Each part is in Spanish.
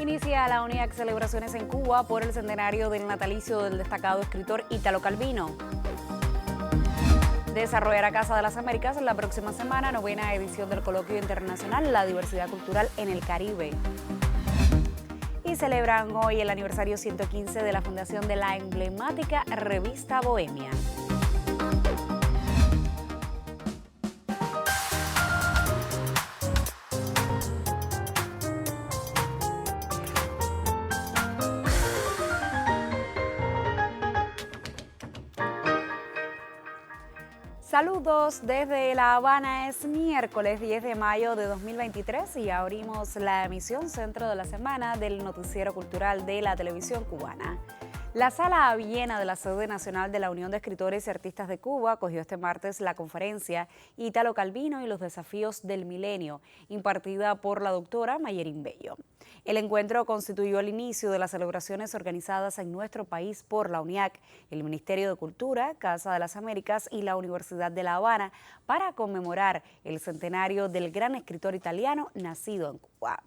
Inicia la UNIAC celebraciones en Cuba por el centenario del natalicio del destacado escritor Ítalo Calvino. Desarrollará Casa de las Américas en la próxima semana, 9ª edición del Coloquio Internacional La Diversidad Cultural en el Caribe. Y celebran hoy el aniversario 115 de la fundación de la emblemática revista Bohemia. Saludos desde La Habana, es miércoles 10 de mayo de 2023 y abrimos la emisión centro de la semana del noticiero cultural de la televisión cubana. La Sala Viena de la Sede Nacional de la Unión de Escritores y Artistas de Cuba acogió este martes la conferencia Ítalo Calvino y los desafíos del milenio, impartida por la doctora Mayerín Bello. El encuentro constituyó el inicio de las celebraciones organizadas en nuestro país por la UNIAC, el Ministerio de Cultura, Casa de las Américas y la Universidad de La Habana para conmemorar el centenario del gran escritor italiano nacido en Cuba.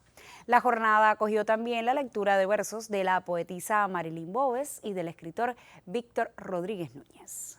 La jornada acogió también la lectura de versos de la poetisa Marilyn Boves y del escritor Víctor Rodríguez Núñez.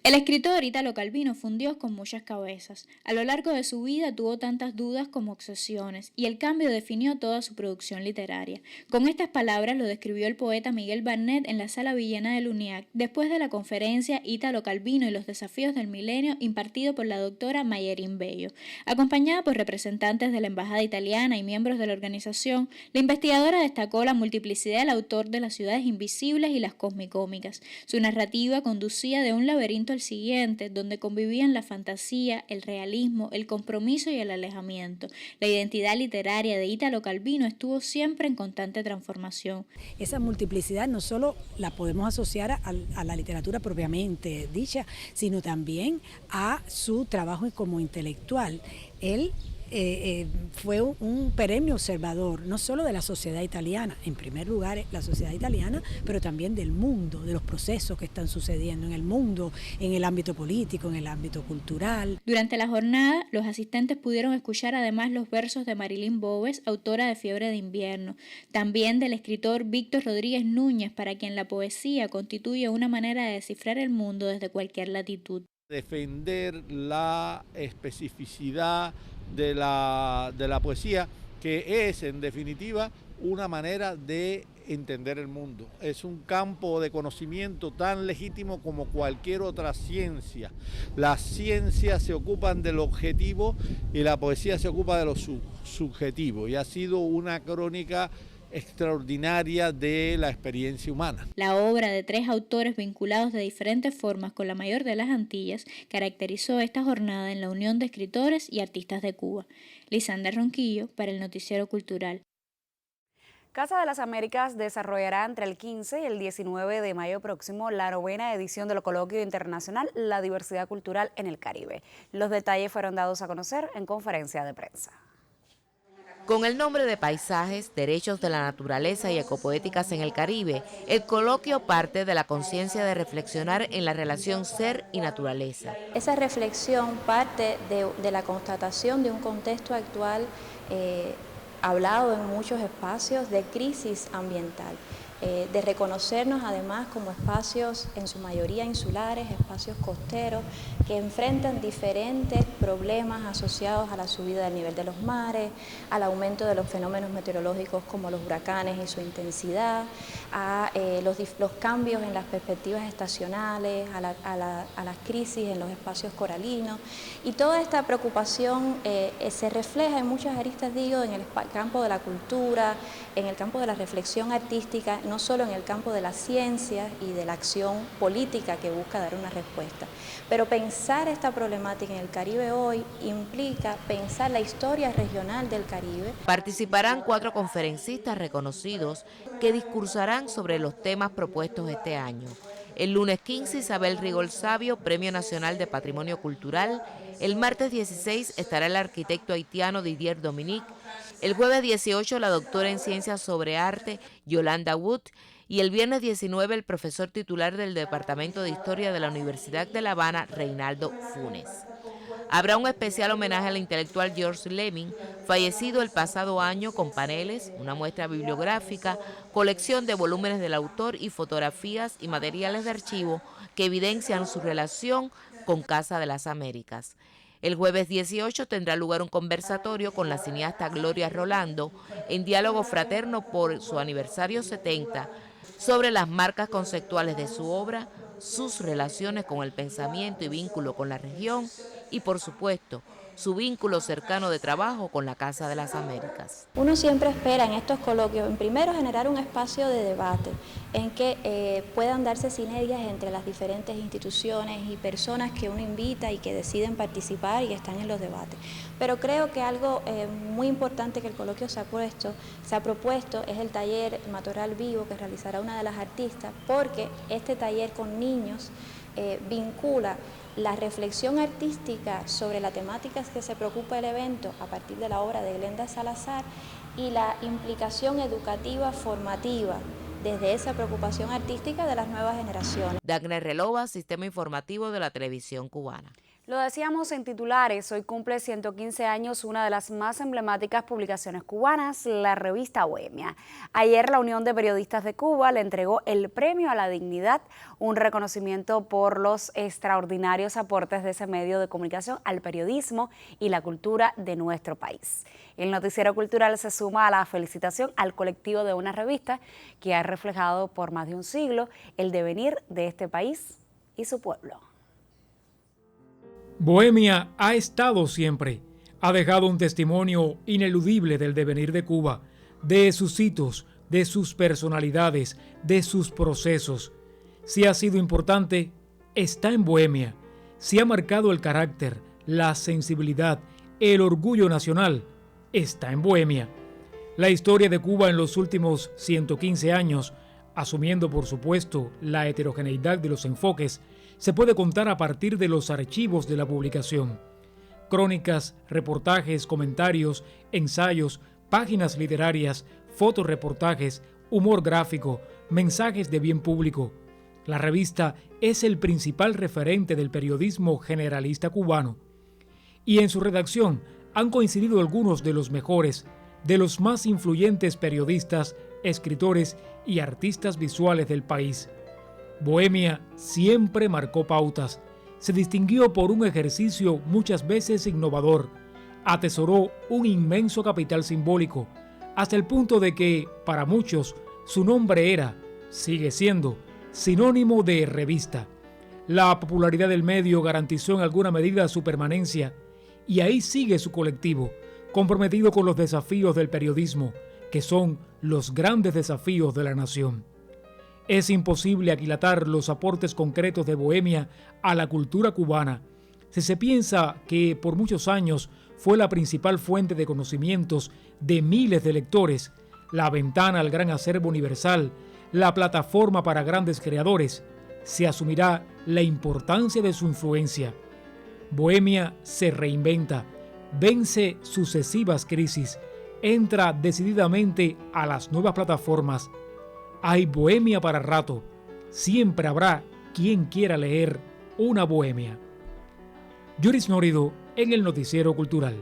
El escritor Ítalo Calvino fue un dios con muchas cabezas. A lo largo de su vida tuvo tantas dudas como obsesiones, y el cambio definió toda su producción literaria. Con estas palabras lo describió el poeta Miguel Barnet en la Sala Villena del UNIAC, después de la conferencia Ítalo Calvino y los desafíos del milenio impartido por la doctora Mayerín Bello. Acompañada por representantes de la Embajada Italiana y miembros de la organización, la investigadora destacó la multiplicidad del autor de Las ciudades invisibles y Las cosmicómicas. Su narrativa conducía de un laberinto al siguiente, donde convivían la fantasía, el realismo, el compromiso y el alejamiento. La identidad literaria de Ítalo Calvino estuvo siempre en constante transformación. Esa multiplicidad no solo la podemos asociar a la literatura propiamente dicha, sino también a su trabajo como intelectual. Él fue un perenne observador, no solo de la sociedad italiana, en primer lugar la sociedad italiana, pero también del mundo, de los procesos que están sucediendo en el mundo, en el ámbito político, en el ámbito cultural. Durante la jornada, los asistentes pudieron escuchar además los versos de Marilyn Boves, autora de Fiebre de Invierno, también del escritor Víctor Rodríguez Núñez, para quien la poesía constituye una manera de descifrar el mundo desde cualquier latitud. Defender la especificidad de la poesía, que es en definitiva una manera de entender el mundo. Es un campo de conocimiento tan legítimo como cualquier otra ciencia. Las ciencias se ocupan del objetivo y la poesía se ocupa de lo subjetivo, y ha sido una crónica extraordinaria de la experiencia humana. La obra de 3 autores vinculados de diferentes formas con la mayor de las Antillas caracterizó esta jornada en la Unión de Escritores y Artistas de Cuba. Lisandra Ronquillo para el Noticiero Cultural. Casa de las Américas desarrollará entre el 15 y el 19 de mayo próximo la 9ª edición del Coloquio Internacional La Diversidad Cultural en el Caribe. Los detalles fueron dados a conocer en conferencia de prensa. Con el nombre de Paisajes, Derechos de la Naturaleza y Ecopoéticas en el Caribe, el coloquio parte de la conciencia de reflexionar en la relación ser y naturaleza. Esa reflexión parte de la constatación de un contexto actual hablado en muchos espacios de crisis ambiental. De reconocernos además como espacios en su mayoría insulares, espacios costeros, que enfrentan diferentes problemas asociados a la subida del nivel de los mares, al aumento de los fenómenos meteorológicos como los huracanes y su intensidad, a los cambios en las perspectivas estacionales, a las crisis en los espacios coralinos. Y toda esta preocupación se refleja en muchas aristas, digo, en el campo de la cultura, en el campo de la reflexión artística, no solo en el campo de la ciencia y de la acción política que busca dar una respuesta. Pero pensar esta problemática en el Caribe hoy implica pensar la historia regional del Caribe. Participarán 4 conferencistas reconocidos que discursarán sobre los temas propuestos este año. El lunes 15, Isabel Rigol Sabio, Premio Nacional de Patrimonio Cultural. El martes 16 estará el arquitecto haitiano Didier Dominique. El jueves 18, la doctora en Ciencias sobre Arte, Yolanda Wood. Y el viernes 19, el profesor titular del Departamento de Historia de la Universidad de La Habana, Reinaldo Funes. Habrá un especial homenaje al intelectual George Lemming, fallecido el pasado año, con paneles, una muestra bibliográfica, colección de volúmenes del autor y fotografías y materiales de archivo que evidencian su relación con Casa de las Américas. El jueves 18 tendrá lugar un conversatorio con la cineasta Gloria Rolando en diálogo fraterno por su aniversario 70 sobre las marcas conceptuales de su obra, sus relaciones con el pensamiento y vínculo con la región y, por supuesto, su vínculo cercano de trabajo con la Casa de las Américas. Uno siempre espera en estos coloquios, en primero, generar un espacio de debate en que puedan darse sinergias entre las diferentes instituciones y personas que uno invita y que deciden participar y que están en los debates. Pero creo que algo muy importante que el coloquio se ha propuesto es el taller Matorral Vivo que realizará una de las artistas, porque este taller con niños vincula la reflexión artística sobre las temáticas que se preocupa el evento a partir de la obra de Glenda Salazar y la implicación educativa formativa desde esa preocupación artística de las nuevas generaciones. Dagner Relova, Sistema Informativo de la Televisión Cubana. Lo decíamos en titulares, hoy cumple 115 años una de las más emblemáticas publicaciones cubanas, la revista Bohemia. Ayer la Unión de Periodistas de Cuba le entregó el Premio a la Dignidad, un reconocimiento por los extraordinarios aportes de ese medio de comunicación al periodismo y la cultura de nuestro país. El noticiero cultural se suma a la felicitación al colectivo de una revista que ha reflejado por más de un siglo el devenir de este país y su pueblo. Bohemia ha estado siempre, ha dejado un testimonio ineludible del devenir de Cuba, de sus hitos, de sus personalidades, de sus procesos. Si ha sido importante, está en Bohemia. Si ha marcado el carácter, la sensibilidad, el orgullo nacional, está en Bohemia. La historia de Cuba en los últimos 115 años, asumiendo por supuesto la heterogeneidad de los enfoques, se puede contar a partir de los archivos de la publicación. Crónicas, reportajes, comentarios, ensayos, páginas literarias, fotoreportajes, humor gráfico, mensajes de bien público. La revista es el principal referente del periodismo generalista cubano. Y en su redacción han coincidido algunos de los mejores, de los más influyentes periodistas, escritores y artistas visuales del país. Bohemia siempre marcó pautas, se distinguió por un ejercicio muchas veces innovador, atesoró un inmenso capital simbólico, hasta el punto de que, para muchos, su nombre era, sigue siendo, sinónimo de revista. La popularidad del medio garantizó en alguna medida su permanencia, y ahí sigue su colectivo, comprometido con los desafíos del periodismo, que son los grandes desafíos de la nación. Es imposible aquilatar los aportes concretos de Bohemia a la cultura cubana si se piensa que por muchos años fue la principal fuente de conocimientos de miles de lectores, la ventana al gran acervo universal, la plataforma para grandes creadores. Se asumirá la importancia de su influencia. Bohemia se reinventa, vence sucesivas crisis, entra decididamente a las nuevas plataformas. Hay Bohemia para rato. Siempre habrá quien quiera leer una Bohemia. Yuris Norido en el Noticiero Cultural.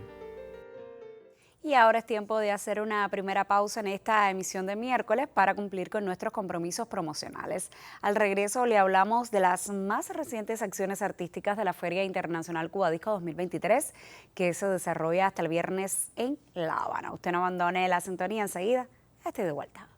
Y ahora es tiempo de hacer una primera pausa en esta emisión de miércoles para cumplir con nuestros compromisos promocionales. Al regreso le hablamos de las más recientes acciones artísticas de la Feria Internacional Cuba Disco 2023 que se desarrolla hasta el viernes en La Habana. Usted no abandone la sintonía, enseguida estoy de vuelta.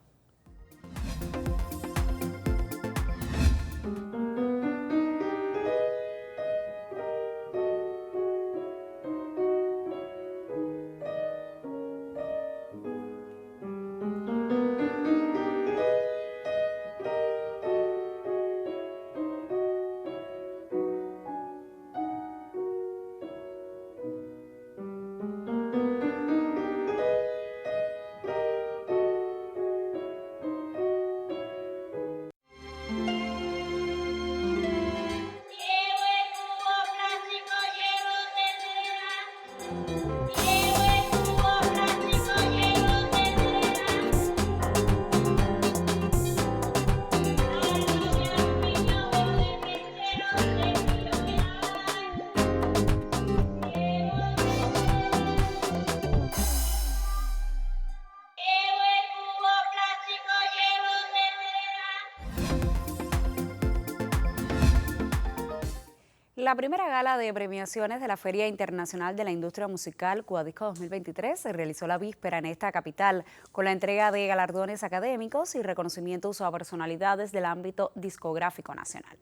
La primera gala de premiaciones de la Feria Internacional de la Industria Musical Cubadisco 2023 se realizó la víspera en esta capital con la entrega de galardones académicos y reconocimientos a personalidades del ámbito discográfico nacional.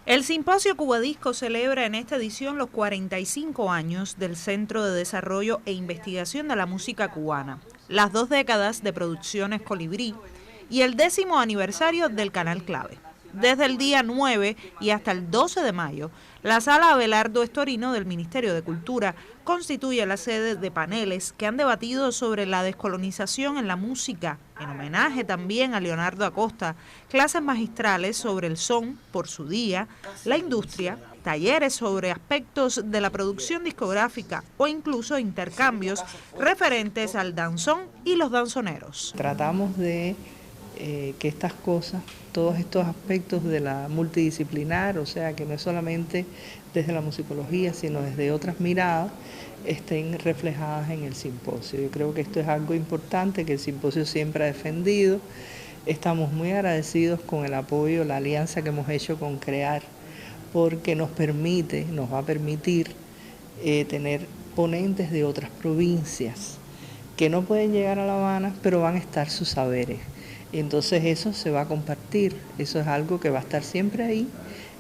El Simposio Cubadisco celebra en esta edición los 45 años del Centro de Desarrollo e Investigación de la Música Cubana, las 2 décadas de Producciones Colibrí y el 10º aniversario del Canal Clave. Desde el día 9 y hasta el 12 de mayo, la Sala Abelardo Estorino del Ministerio de Cultura constituye la sede de paneles que han debatido sobre la descolonización en la música, en homenaje también a Leonardo Acosta, clases magistrales sobre el son por su día, la industria, talleres sobre aspectos de la producción discográfica o incluso intercambios referentes al danzón y los danzoneros. Tratamos de que estas cosas, todos estos aspectos de la multidisciplinar, o sea, que no es solamente desde la musicología, sino desde otras miradas, estén reflejadas en el simposio. Yo creo que esto es algo importante que el simposio siempre ha defendido. Estamos muy agradecidos con el apoyo, la alianza que hemos hecho con CREAR, porque nos va a permitir tener ponentes de otras provincias que no pueden llegar a La Habana, pero van a estar sus saberes. Entonces eso se va a compartir, eso es algo que va a estar siempre ahí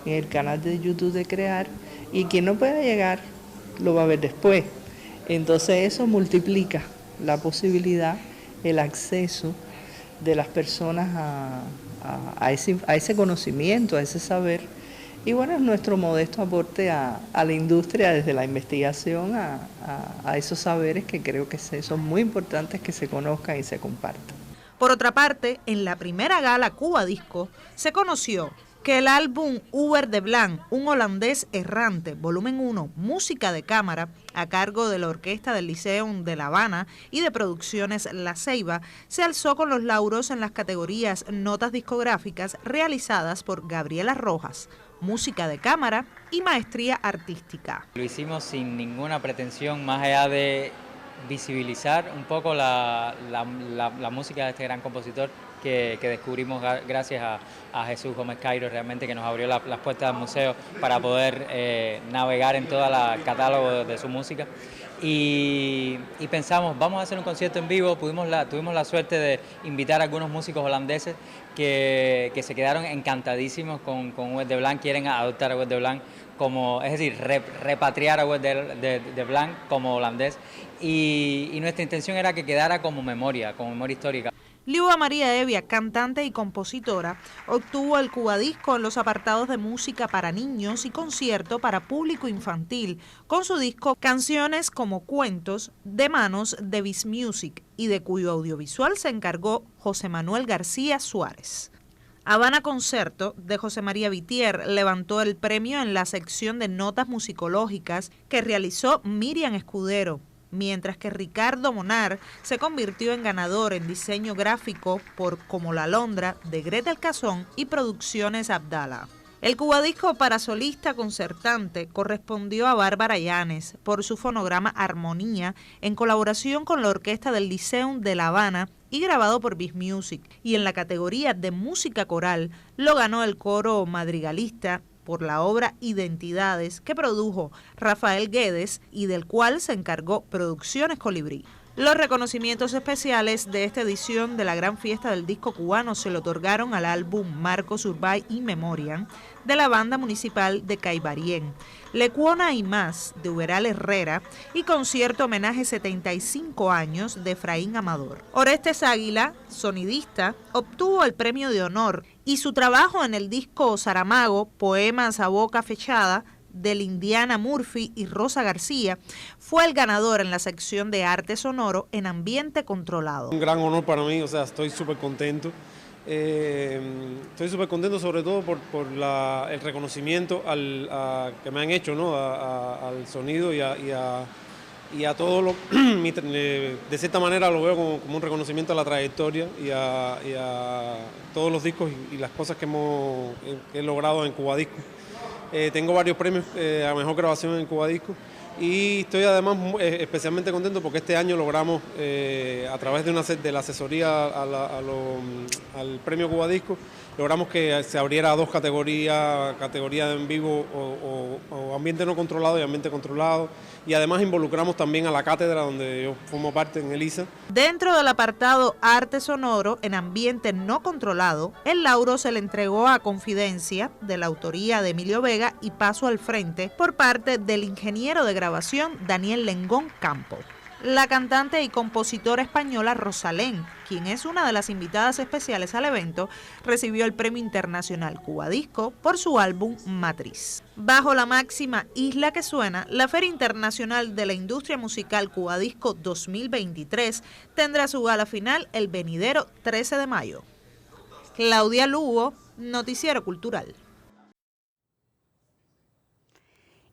en el canal de YouTube de CREAR, y quien no pueda llegar lo va a ver después. Entonces eso multiplica la posibilidad, el acceso de las personas a ese conocimiento, a ese saber. Y bueno, es nuestro modesto aporte a la industria desde la investigación a esos saberes que creo que son muy importantes que se conozcan y se compartan. Por otra parte, en la primera gala Cubadisco se conoció que el álbum Uber de Blanc, un holandés errante, volumen 1, música de cámara, a cargo de la Orquesta del Liceo de La Habana y de Producciones La Ceiba, se alzó con los lauros en las categorías Notas Discográficas realizadas por Gabriela Rojas, Música de Cámara y Maestría Artística. Lo hicimos sin ninguna pretensión más allá de visibilizar un poco la música de este gran compositor que descubrimos gracias a Jesús Gómez Cairo, realmente, que nos abrió las puertas del museo para poder navegar en todo el catálogo de su música. Y pensamos, vamos a hacer un concierto en vivo. Tuvimos la suerte de invitar a algunos músicos holandeses que se quedaron encantadísimos con Uber de Blanc, quieren adoptar a Uber de Blanc es decir, repatriar a Uber de Blanc como holandés, y nuestra intención era que quedara como memoria histórica. Liuba María Evia, cantante y compositora, obtuvo el Cubadisco en los apartados de música para niños y concierto para público infantil, con su disco Canciones como Cuentos, de manos de Biz Music, y de cuyo audiovisual se encargó José Manuel García Suárez. Habana Concerto, de José María Vitier, levantó el premio en la sección de notas musicológicas que realizó Miriam Escudero, mientras que Ricardo Monar se convirtió en ganador en diseño gráfico por Como la Alondra, de Gretel Cazón y Producciones Abdala. El Cubadisco para solista concertante correspondió a Bárbara Llanes por su fonograma Armonía, en colaboración con la Orquesta del Liceo de La Habana y grabado por Biz Music. Y en la categoría de música coral lo ganó el coro madrigalista por la obra Identidades, que produjo Rafael Guedes y del cual se encargó Producciones Colibrí. Los reconocimientos especiales de esta edición de la Gran Fiesta del Disco Cubano se le otorgaron al álbum Marcos Urbay y Memoriam de la Banda Municipal de Caibarien, Lecuona y Más de Uberal Herrera y concierto homenaje 75 años de Efraín Amador. Orestes Águila, sonidista, obtuvo el premio de honor y su trabajo en el disco Saramago, Poemas a Boca Fechada, del Indiana Murphy y Rosa García, fue el ganador en la sección de arte sonoro en ambiente controlado. Un gran honor para mí, o sea, estoy súper contento. Estoy súper contento sobre todo por el reconocimiento que me han hecho, ¿no? Al sonido y a todo lo de cierta manera lo veo como un reconocimiento a la trayectoria y a todos los discos y las cosas que he logrado en Cubadisco. Tengo varios premios a mejor grabación en Cubadisco y estoy además especialmente contento porque este año logramos a través de la asesoría al premio Cubadisco logramos que se abriera a 2 categorías, categoría de en vivo o ambiente no controlado y ambiente controlado, y además involucramos también a la cátedra donde yo formo parte en ELISA. Dentro del apartado Arte Sonoro en ambiente no controlado, el lauro se le entregó a Confidencia, de la autoría de Emilio Vega, y Paso al Frente por parte del ingeniero de grabación Daniel Lengón Campo. La cantante y compositora española Rosalén, quien es una de las invitadas especiales al evento, recibió el Premio Internacional Cuba Disco por su álbum Matriz. Bajo la máxima Isla que Suena, la Feria Internacional de la Industria Musical Cuba Disco 2023 tendrá su gala final el venidero 13 de mayo. Claudia Lugo, Noticiero Cultural.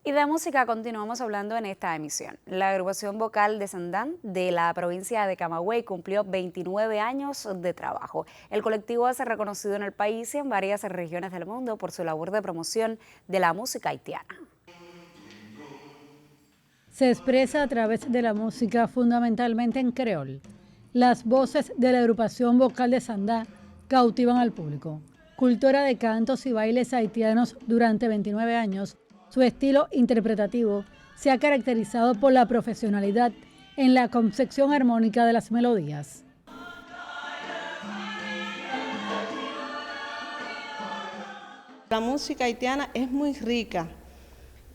Y de música continuamos hablando en esta emisión. La agrupación vocal de Sandán de la provincia de Camagüey cumplió 29 años de trabajo. El colectivo ha sido reconocido en el país y en varias regiones del mundo por su labor de promoción de la música haitiana. Se expresa a través de la música fundamentalmente en creol. Las voces de la agrupación vocal de Sandán cautivan al público. Cultora de cantos y bailes haitianos durante 29 años, su estilo interpretativo se ha caracterizado por la profesionalidad en la concepción armónica de las melodías. La música haitiana es muy rica.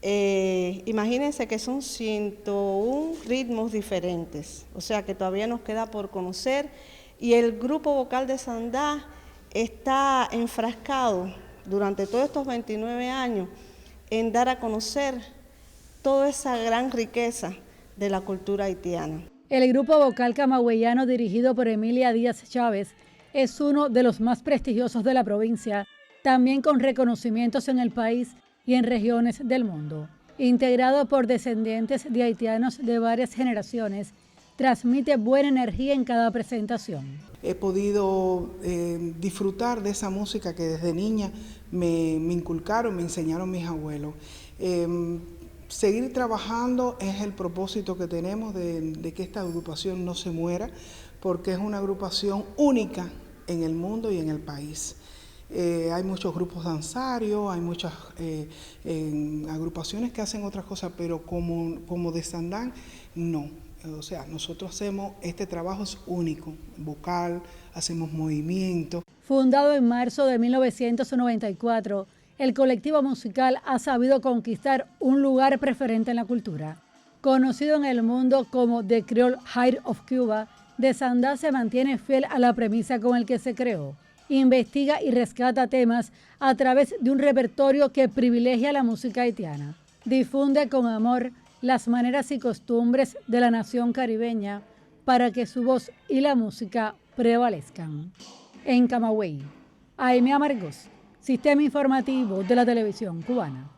Imagínense que son 101 ritmos diferentes, o sea que todavía nos queda por conocer, y el grupo vocal de Sandán está enfrascado durante todos estos 29 años en dar a conocer toda esa gran riqueza de la cultura haitiana. El grupo vocal camagüeyano dirigido por Emilia Díaz Chávez es uno de los más prestigiosos de la provincia, también con reconocimientos en el país y en regiones del mundo. Integrado por descendientes de haitianos de varias generaciones, transmite buena energía en cada presentación. He podido disfrutar de esa música que desde niña me inculcaron, me enseñaron mis abuelos. Seguir trabajando es el propósito que tenemos de que esta agrupación no se muera, porque es una agrupación única en el mundo y en el país. Hay muchos grupos danzarios, hay muchas agrupaciones que hacen otras cosas, pero como de Sandán, no. O sea, nosotros hacemos, este trabajo es único, vocal, hacemos movimiento. Fundado en marzo de 1994, el colectivo musical ha sabido conquistar un lugar preferente en la cultura. Conocido en el mundo como The Creole Heart of Cuba, de Sandán se mantiene fiel a la premisa con el que se creó. Investiga y rescata temas a través de un repertorio que privilegia la música haitiana. Difunde con amor las maneras y costumbres de la nación caribeña para que su voz y la música prevalezcan. En Camagüey, Aimee Amargós, Sistema Informativo de la Televisión Cubana.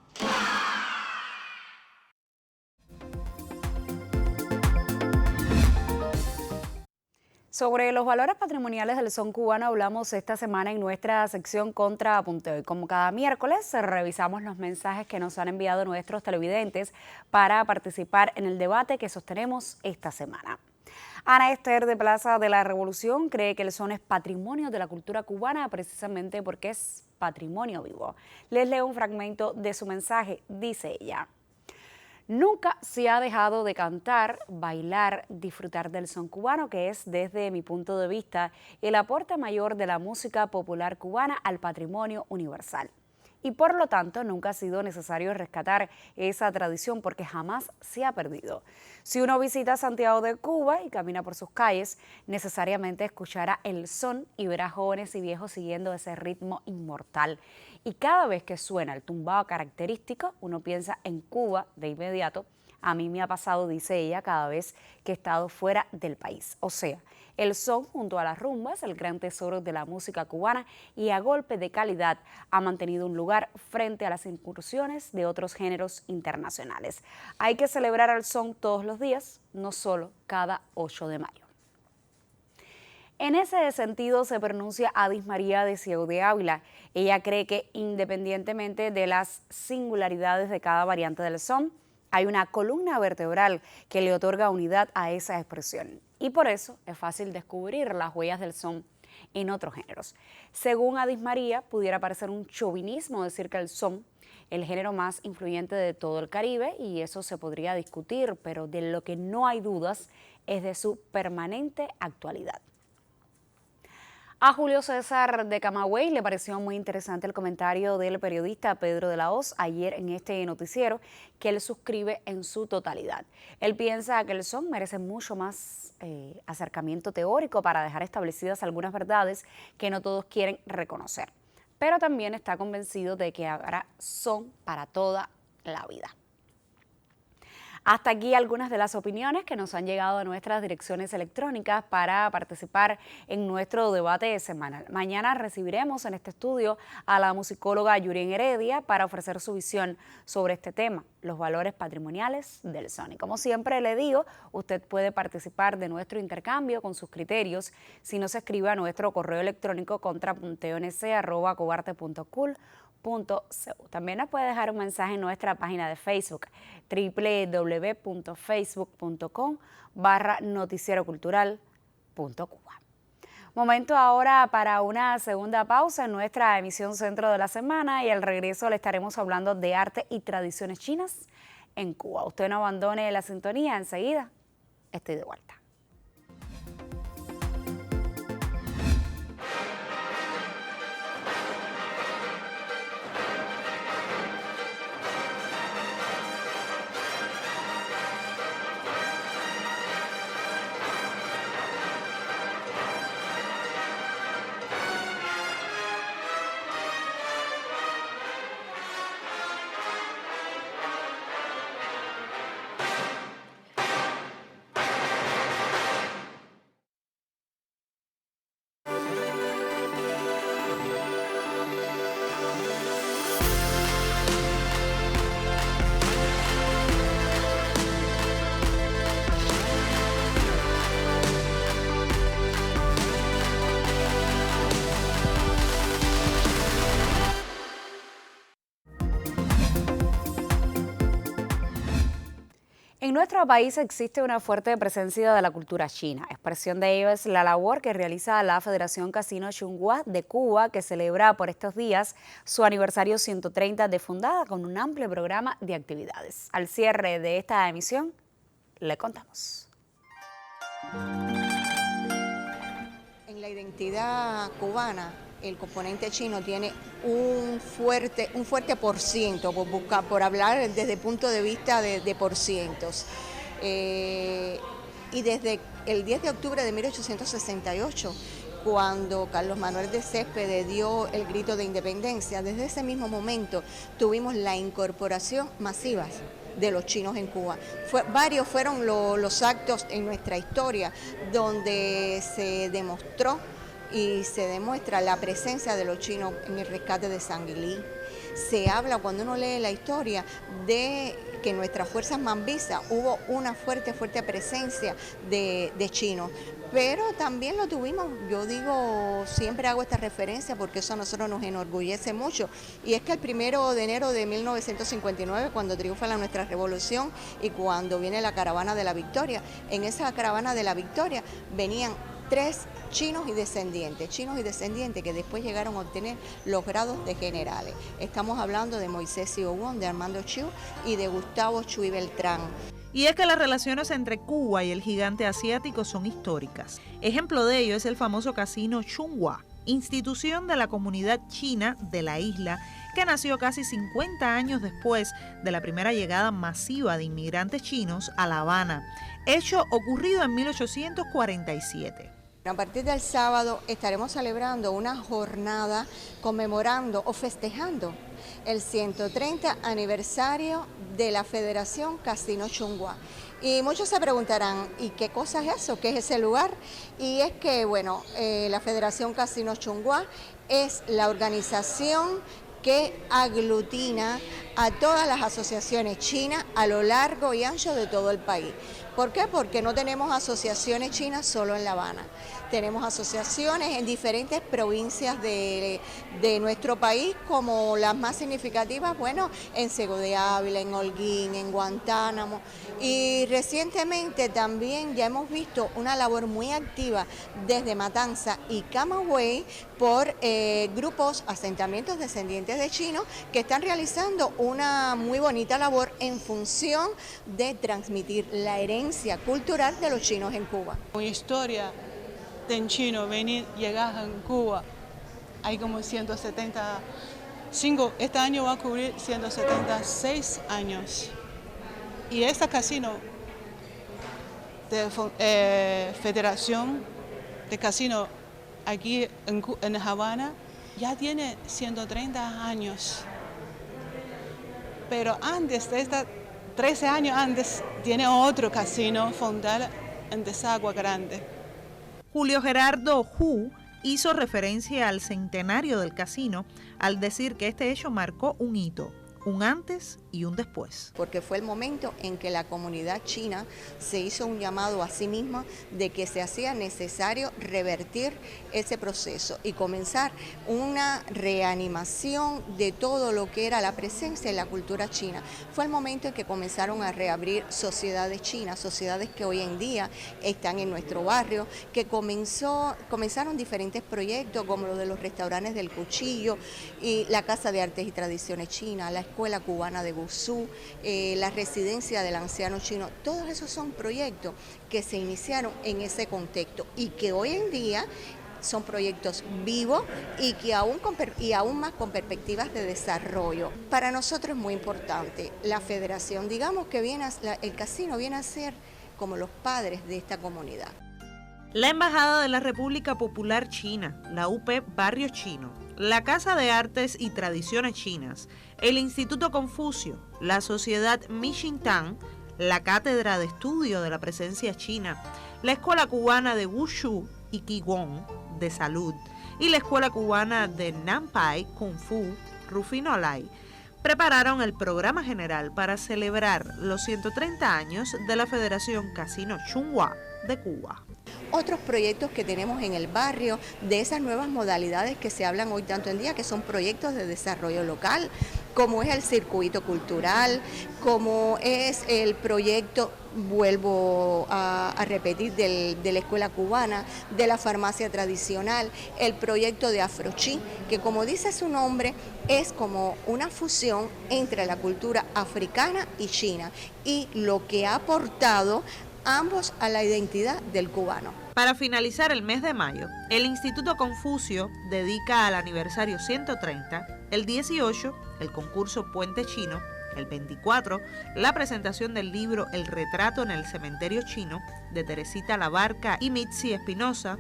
Sobre los valores patrimoniales del son cubano hablamos esta semana en nuestra sección Contrapunteo. Y como cada miércoles, revisamos los mensajes que nos han enviado nuestros televidentes para participar en el debate que sostenemos esta semana. Ana Esther de Plaza de la Revolución cree que el son es patrimonio de la cultura cubana precisamente porque es patrimonio vivo. Les leo un fragmento de su mensaje, dice ella. Nunca se ha dejado de cantar, bailar, disfrutar del son cubano, que es, desde mi punto de vista, el aporte mayor de la música popular cubana al patrimonio universal. Y por lo tanto, nunca ha sido necesario rescatar esa tradición porque jamás se ha perdido. Si uno visita Santiago de Cuba y camina por sus calles, necesariamente escuchará el son y verá jóvenes y viejos siguiendo ese ritmo inmortal. Y cada vez que suena el tumbado característico, uno piensa en Cuba de inmediato. A mí me ha pasado, dice ella, cada vez que he estado fuera del país. O sea, el son junto a la rumba es el gran tesoro de la música cubana y a golpe de calidad ha mantenido un lugar frente a las incursiones de otros géneros internacionales. Hay que celebrar al son todos los días, no solo cada 8 de mayo. En ese sentido se pronuncia Adis María de Ciego de Ávila. Ella cree que independientemente de las singularidades de cada variante del son, hay una columna vertebral que le otorga unidad a esa expresión. Y por eso es fácil descubrir las huellas del son en otros géneros. Según Adis María, pudiera parecer un chauvinismo decir que el son, el género más influyente de todo el Caribe, y eso se podría discutir, pero de lo que no hay dudas es de su permanente actualidad. A Julio César de Camagüey le pareció muy interesante el comentario del periodista Pedro de la Hoz ayer en este noticiero, que él suscribe en su totalidad. Él piensa que el son merece mucho más acercamiento teórico para dejar establecidas algunas verdades que no todos quieren reconocer, pero también está convencido de que habrá son para toda la vida. Hasta aquí algunas de las opiniones que nos han llegado a nuestras direcciones electrónicas para participar en nuestro debate semanal. Mañana recibiremos en este estudio a la musicóloga Yurien Heredia para ofrecer su visión sobre este tema, los valores patrimoniales del son. Y como siempre le digo, usted puede participar de nuestro intercambio con sus criterios si nos escribe a nuestro correo electrónico contra.onc@cobarte.cool. También nos puede dejar un mensaje en nuestra página de Facebook, www.facebook.com/noticierocultural.cuba. Momento ahora para una segunda pausa en nuestra emisión Centro de la Semana, y al regreso le estaremos hablando de arte y tradiciones chinas en Cuba. Usted no abandone la sintonía, enseguida estoy de vuelta. En nuestro país existe una fuerte presencia de la cultura china. Expresión de ello es la labor que realiza la Federación Casino Chunghwa de Cuba, que celebra por estos días su aniversario 130 de fundada con un amplio programa de actividades. Al cierre de esta emisión, le contamos. En la identidad cubana, el componente chino tiene un fuerte por hablar desde el punto de vista de porcientos. Y desde el 10 de octubre de 1868, cuando Carlos Manuel de Céspedes dio el grito de independencia, desde ese mismo momento tuvimos la incorporación masiva de los chinos en Cuba. Varios fueron los actos en nuestra historia donde se demostró y se demuestra la presencia de los chinos en el rescate de Sanguilí. Se habla, cuando uno lee la historia, de que en nuestras fuerzas mambisas hubo una fuerte presencia de chinos, pero también lo tuvimos, yo digo, siempre hago esta referencia porque eso a nosotros nos enorgullece mucho, y es que el 1 de enero de 1959, cuando triunfa nuestra revolución y cuando viene la caravana de la victoria, en esa caravana de la victoria venían 3 chinos y descendientes que después llegaron a obtener los grados de generales. Estamos hablando de Moisés Siobón, de Armando Chiu y de Gustavo Chuy Beltrán. Y es que las relaciones entre Cuba y el gigante asiático son históricas. Ejemplo de ello es el famoso casino Chunghwa, institución de la comunidad china de la isla, que nació casi 50 años después de la primera llegada masiva de inmigrantes chinos a La Habana, hecho ocurrido en 1847. A partir del sábado estaremos celebrando una jornada conmemorando o festejando el 130 aniversario de la Federación Casino Chunghwa. Y muchos se preguntarán, ¿y qué cosa es eso? ¿Qué es ese lugar? Y es que, bueno, la Federación Casino Chunghwa es la organización que aglutina a todas las asociaciones chinas a lo largo y ancho de todo el país. ¿Por qué? Porque no tenemos asociaciones chinas solo en La Habana. Tenemos asociaciones en diferentes provincias de nuestro país, como las más significativas, bueno, en Ciego de Ávila, en Holguín, en Guantánamo. Y recientemente también ya hemos visto una labor muy activa desde Matanza y Camagüey por grupos, asentamientos descendientes de chinos que están realizando una muy bonita labor en función de transmitir la herencia cultural de los chinos en Cuba. Una historia de un chino llegar a Cuba, hay como 175, este año va a cubrir 176 años. Y este casino de Federación de Casino aquí en Habana ya tiene 130 años. Pero antes de 13 años antes, tiene otro casino fundado en Desagua Grande. Julio Gerardo Hu hizo referencia al centenario del casino al decir que este hecho marcó un hito, un antes y un después. Porque fue el momento en que la comunidad china se hizo un llamado a sí misma de que se hacía necesario revertir ese proceso y comenzar una reanimación de todo lo que era la presencia en la cultura china. Fue el momento en que comenzaron a reabrir sociedades chinas, sociedades que hoy en día están en nuestro barrio, que comenzaron diferentes proyectos como lo de los restaurantes del cuchillo y la Casa de Artes y Tradiciones Chinas, la Escuela Cubana de Guzú, la residencia del anciano chino. Todos esos son proyectos que se iniciaron en ese contexto y que hoy en día son proyectos vivos y que aún más con perspectivas de desarrollo. Para nosotros es muy importante la federación, digamos que el casino viene a ser como los padres de esta comunidad. La Embajada de la República Popular China, la UP Barrio Chino, la Casa de Artes y Tradiciones Chinas, el Instituto Confucio, la Sociedad Michintang, la Cátedra de Estudio de la Presencia China, la Escuela Cubana de Wushu y Qigong de Salud y la Escuela Cubana de Nanpai Kung Fu Rufino Alay prepararon el programa general para celebrar los 130 años de la Federación Casino Chunghwa de Cuba. Otros proyectos que tenemos en el barrio, de esas nuevas modalidades que se hablan hoy tanto en día, que son proyectos de desarrollo local, como es el circuito cultural, como es el proyecto, vuelvo a repetir, de la escuela cubana, de la farmacia tradicional, el proyecto de Afrochi, que como dice su nombre, es como una fusión entre la cultura africana y china, y lo que ha aportado ambos a la identidad del cubano. Para finalizar el mes de mayo, el Instituto Confucio dedica al aniversario 130, el 18, el concurso Puente Chino, el 24, la presentación del libro El retrato en el cementerio chino, de Teresita Labarca y Mitzi Espinosa,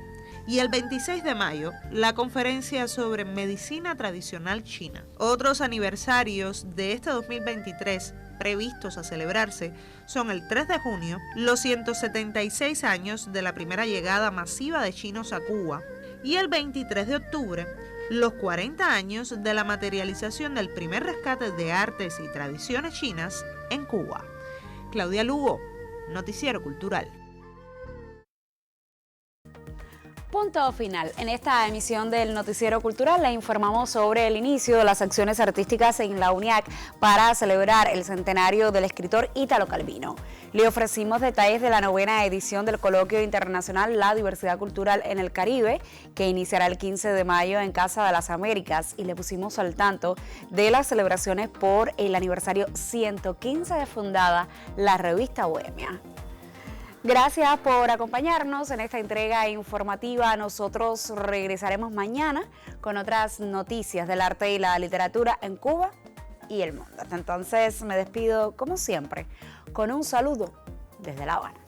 y el 26 de mayo, la conferencia sobre medicina tradicional china. Otros aniversarios de este 2023 previstos a celebrarse son el 3 de junio, los 176 años de la primera llegada masiva de chinos a Cuba, y el 23 de octubre, los 40 años de la materialización del primer rescate de artes y tradiciones chinas en Cuba. Claudia Lugo, Noticiero Cultural. Punto final. En esta emisión del Noticiero Cultural le informamos sobre el inicio de las acciones artísticas en la UNIAC para celebrar el centenario del escritor Ítalo Calvino. Le ofrecimos detalles de la 9ª edición del Coloquio Internacional La Diversidad Cultural en el Caribe, que iniciará el 15 de mayo en Casa de las Américas, y le pusimos al tanto de las celebraciones por el aniversario 115 de fundada la revista Bohemia. Gracias por acompañarnos en esta entrega informativa. Nosotros regresaremos mañana con otras noticias del arte y la literatura en Cuba y el mundo. Hasta entonces me despido, como siempre, con un saludo desde La Habana.